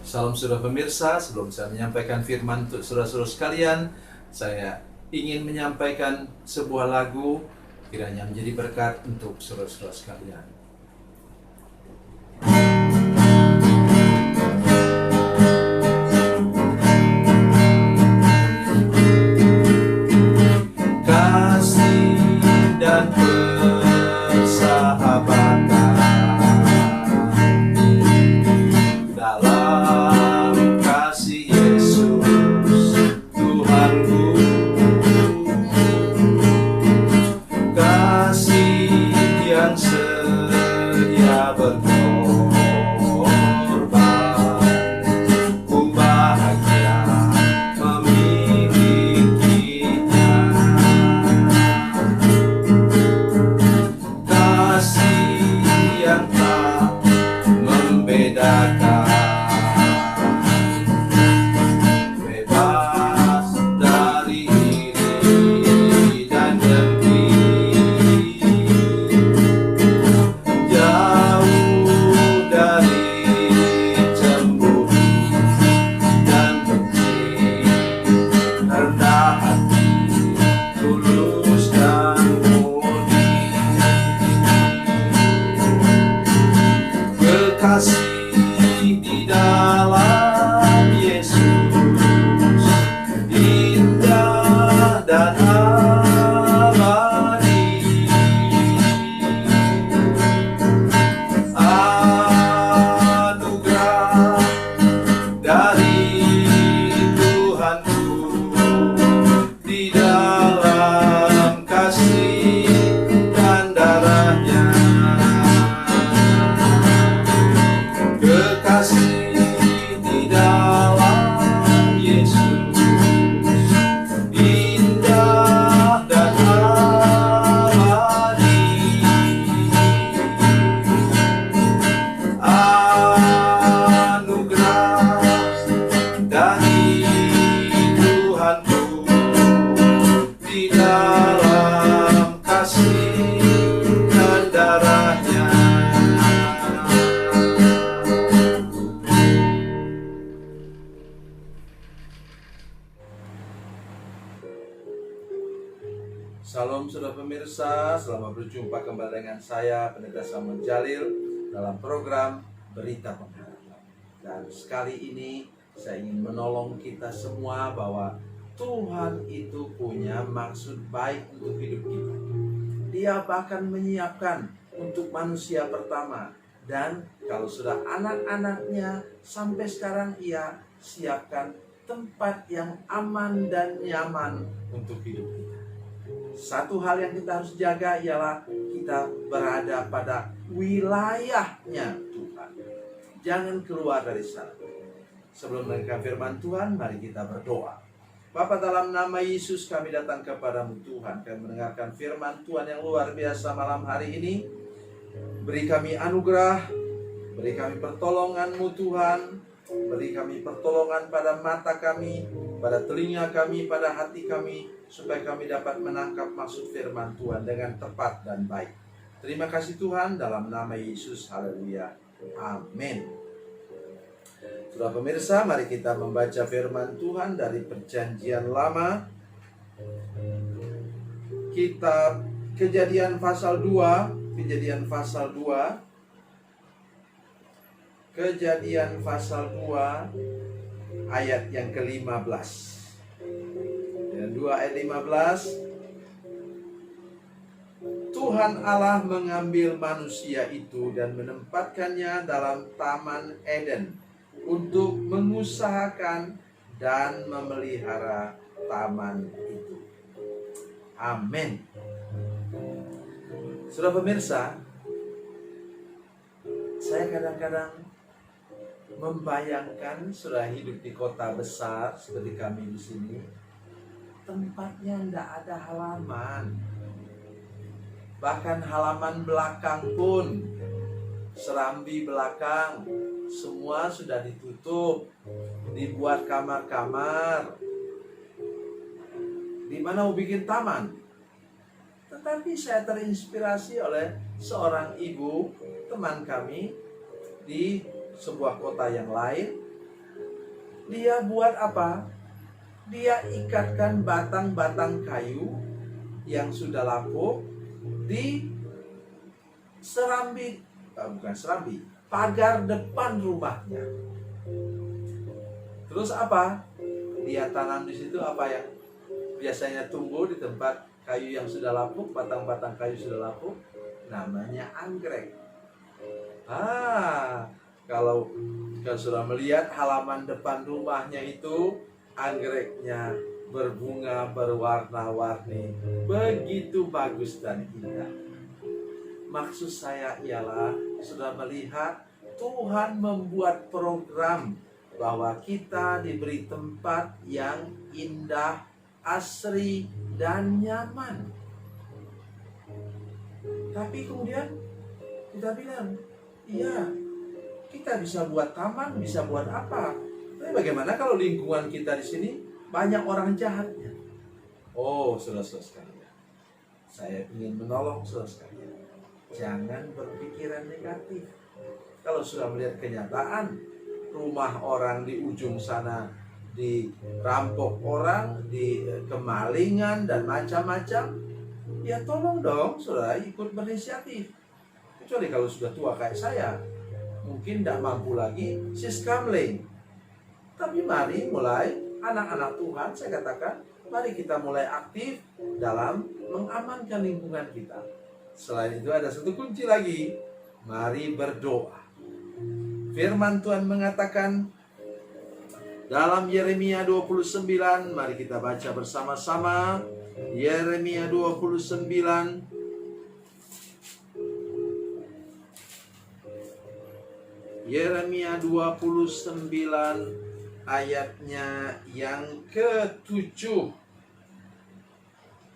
Salam saudara pemirsa, sebelum saya menyampaikan firman untuk saudara-saudara sekalian, saya ingin menyampaikan sebuah lagu kiranya menjadi berkat untuk saudara-saudara sekalian. Kasih dan persahabatan dalam kasih Yesus Tuhanku, kasih yang setia berkorban, ku bahagia memilikinya. Kasih yang tak membedakan, bebas dari iri dan dengki, jauh dari cemburu dan benci, rendah hati, tulus dan murni. Kekasih di dalam Yesus indah dan abadi. Anugerah dari Tuhanku di dalam kasih dan darahnya. Kekasih di dalam Yesus indah dan abadi. Anugerah dari Tuhanku di dalam kasih dan darahnya. Salam saudara pemirsa, selamat berjumpa kembali dengan saya Pendeta Samuel Jalil dalam program Berita Pengharapan. Dan sekali ini saya ingin menolong kita semua bahwa Tuhan itu punya maksud baik untuk hidup kita. Dia bahkan menyiapkan untuk manusia pertama, dan kalau sudah anak-anaknya sampai sekarang ia siapkan tempat yang aman dan nyaman untuk hidup kita. Satu hal yang kita harus jaga ialah kita berada pada wilayahnya Tuhan. Jangan keluar dari sana. Sebelum mendengarkan firman Tuhan, mari kita berdoa. Bapa, dalam nama Yesus kami datang kepadamu Tuhan. Kami mendengarkan firman Tuhan yang luar biasa malam hari ini. Beri kami anugerah, beri kami pertolongan-Mu Tuhan. Beri kami pertolongan pada mata kami, pada telinga kami, pada hati kami, supaya kami dapat menangkap maksud firman Tuhan dengan tepat dan baik. Terima kasih Tuhan, dalam nama Yesus, haleluya, amin. Saudara pemirsa, mari kita membaca firman Tuhan dari Perjanjian Lama, kitab Kejadian pasal 2, Kejadian pasal 2, Kejadian pasal 2 ayat yang ke-15. Dan 2 ayat 15. Tuhan Allah mengambil manusia itu dan menempatkannya dalam Taman Eden untuk mengusahakan dan memelihara taman itu. Amin. Saudara pemirsa, saya kadang-kadang membayangkan sudah hidup di kota besar seperti kami di sini, tempatnya tidak ada halaman, bahkan halaman belakang pun, serambi belakang, semua sudah ditutup, dibuat kamar-kamar. Di mana mau bikin taman? Tetapi saya terinspirasi oleh seorang ibu teman kami di sebuah kota yang lain. Dia buat apa? Dia ikatkan batang-batang kayu yang sudah lapuk di serambi, bukan serambi, pagar depan rumahnya. Terus apa? Dia tanam di situ apa yang biasanya tumbuh di tempat kayu yang sudah lapuk, batang-batang kayu sudah lapuk, namanya anggrek. Kalau sudah melihat halaman depan rumahnya itu, anggreknya berbunga berwarna-warni, begitu bagus dan indah. Maksud saya ialah sudah melihat Tuhan membuat program bahwa kita diberi tempat yang indah, asri, dan nyaman. Tapi kemudian kita bilang, iya, kita bisa buat taman, bisa buat apa? Tapi bagaimana kalau lingkungan kita di sini banyak orang jahatnya? Oh, saudara-saudara sekalian, saya ingin menolong saudara sekalian. Jangan berpikiran negatif. Kalau sudah melihat kenyataan, rumah orang di ujung sana dirampok orang, di kemalingan dan macam-macam, ya tolong dong saudara ikut berinisiatif. Kecuali kalau sudah tua kayak saya, mungkin tidak mampu lagi siskamling. Tapi mari mulai, anak-anak Tuhan, saya katakan, mari kita mulai aktif dalam mengamankan lingkungan kita. Selain itu ada satu kunci lagi, mari berdoa. Firman Tuhan mengatakan dalam Yeremia 29, mari kita baca bersama-sama. Yeremia 29 Yeremia 29 ayatnya yang ke-7.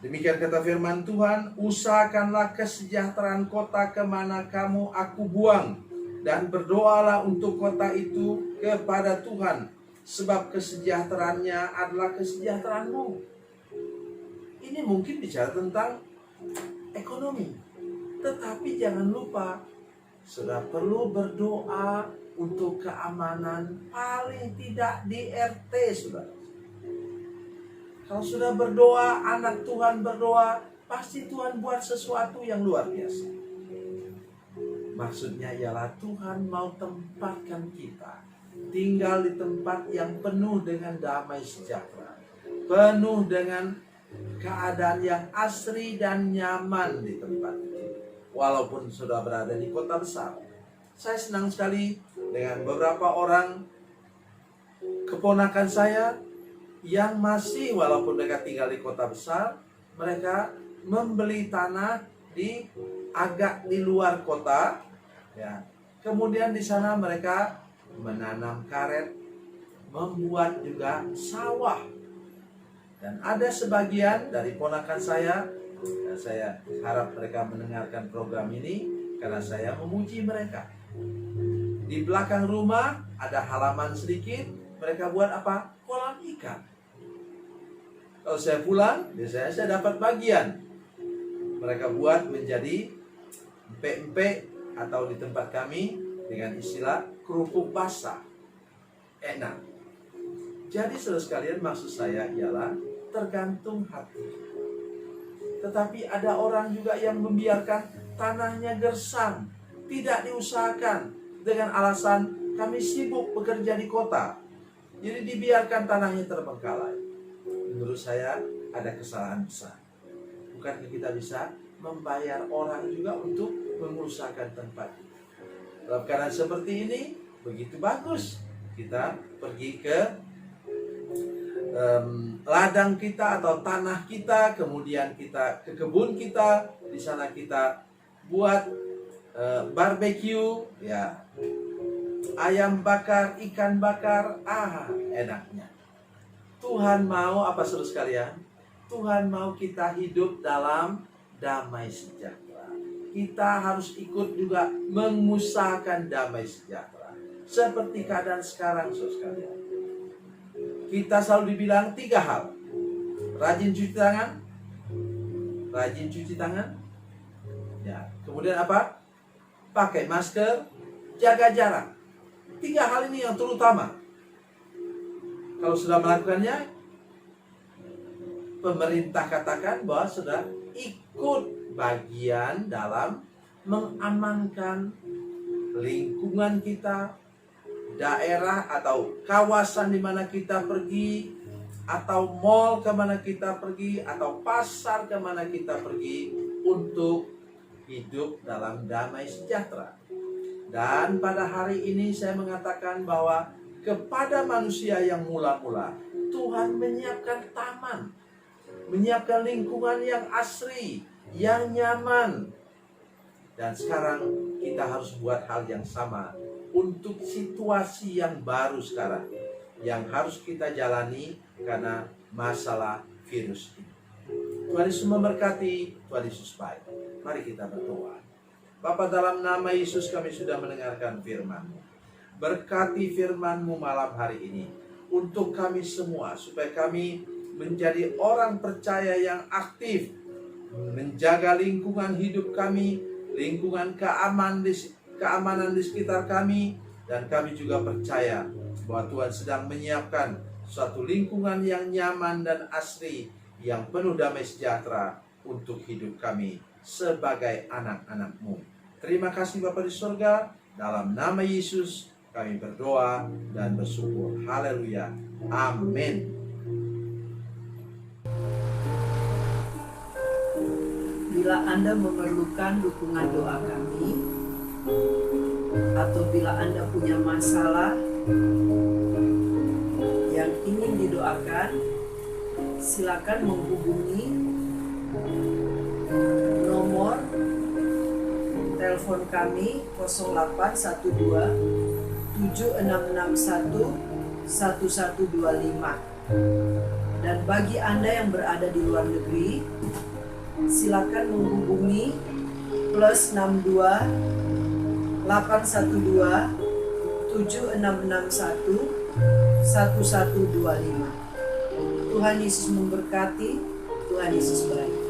Demikian kata firman Tuhan, usahakanlah kesejahteraan kota kemana kamu aku buang, dan berdoalah untuk kota itu kepada Tuhan, sebab kesejahteraannya adalah kesejahteraanmu. Ini mungkin bicara tentang ekonomi, tetapi jangan lupa sudah perlu berdoa untuk keamanan, paling tidak di RT, saudara. Kalau sudah berdoa, anak Tuhan berdoa, pasti Tuhan buat sesuatu yang luar biasa. Maksudnya ialah Tuhan mau tempatkan kita tinggal di tempat yang penuh dengan damai sejahtera, penuh dengan keadaan yang asri dan nyaman di tempat itu. Walaupun sudah berada di kota besar. Saya senang sekali dengan beberapa orang keponakan saya yang masih walaupun mereka tinggal di kota besar, mereka membeli tanah agak di luar kota, ya. Kemudian di sana mereka menanam karet, membuat juga sawah. Dan ada sebagian dari ponakan saya harap mereka mendengarkan program ini karena saya memuji mereka. Di belakang rumah ada halaman sedikit, mereka buat apa? Kolam ikan. Kalau saya pulang, biasanya saya dapat bagian. Mereka buat menjadi empek-empek atau di tempat kami dengan istilah kerupuk basah. Enak. Jadi saudara sekalian, maksud saya ialah tergantung hati. Tetapi ada orang juga yang membiarkan tanahnya gersang, tidak diusahakan dengan alasan kami sibuk bekerja di kota. Jadi dibiarkan tanahnya terbengkalai. Menurut saya ada kesalahan besar. Bukankah kita bisa membayar orang juga untuk mengusahakan tempat itu? Dalam keadaan seperti ini, begitu bagus. Kita pergi ke ladang kita atau tanah kita, kemudian kita ke kebun kita, di sana kita buat barbecue, ya, ayam bakar, ikan bakar, enaknya. Tuhan mau apa saudara sekalian? Tuhan mau kita hidup dalam damai sejahtera. Kita harus ikut juga mengusahakan damai sejahtera. Seperti keadaan sekarang saudara sekalian. Kita selalu dibilang 3 hal. Rajin cuci tangan. Rajin cuci tangan. Ya, kemudian apa? Pakai masker, jaga jarak. 3 hal ini yang terutama. Kalau sudah melakukannya, pemerintah katakan bahwa sudah ikut bagian dalam mengamankan lingkungan kita, daerah atau kawasan di mana kita pergi, atau mall kemana kita pergi, atau pasar kemana kita pergi, untuk hidup dalam damai sejahtera. Dan pada hari ini saya mengatakan bahwa kepada manusia yang mula-mula, Tuhan menyiapkan taman, menyiapkan lingkungan yang asri, yang nyaman. Dan sekarang kita harus buat hal yang sama untuk situasi yang baru sekarang, yang harus kita jalani karena masalah virus ini. Tuhan Yesus memberkati, Tuhan Yesus baik. Mari kita berdoa. Bapa, dalam nama Yesus kami sudah mendengarkan firman-Mu. Berkati firman-Mu malam hari ini untuk kami semua, supaya kami menjadi orang percaya yang aktif, menjaga lingkungan hidup kami, lingkungan keamanan di sekitar kami, dan kami juga percaya bahwa Tuhan sedang menyiapkan suatu lingkungan yang nyaman dan asri, yang penuh damai sejahtera untuk hidup kami sebagai anak-anak-Mu. Terima kasih Bapa di surga, dalam nama Yesus kami berdoa dan bersyukur. Haleluya. Amin. Bila Anda memerlukan dukungan doa kami, atau bila Anda punya masalah yang ingin didoakan, silakan menghubungi nomor telepon kami 0812 7661 1125. Dan bagi Anda yang berada di luar negeri, silakan menghubungi +62 812 7661 1125. Tuhan Yesus memberkati, Tuhan Yesus baik.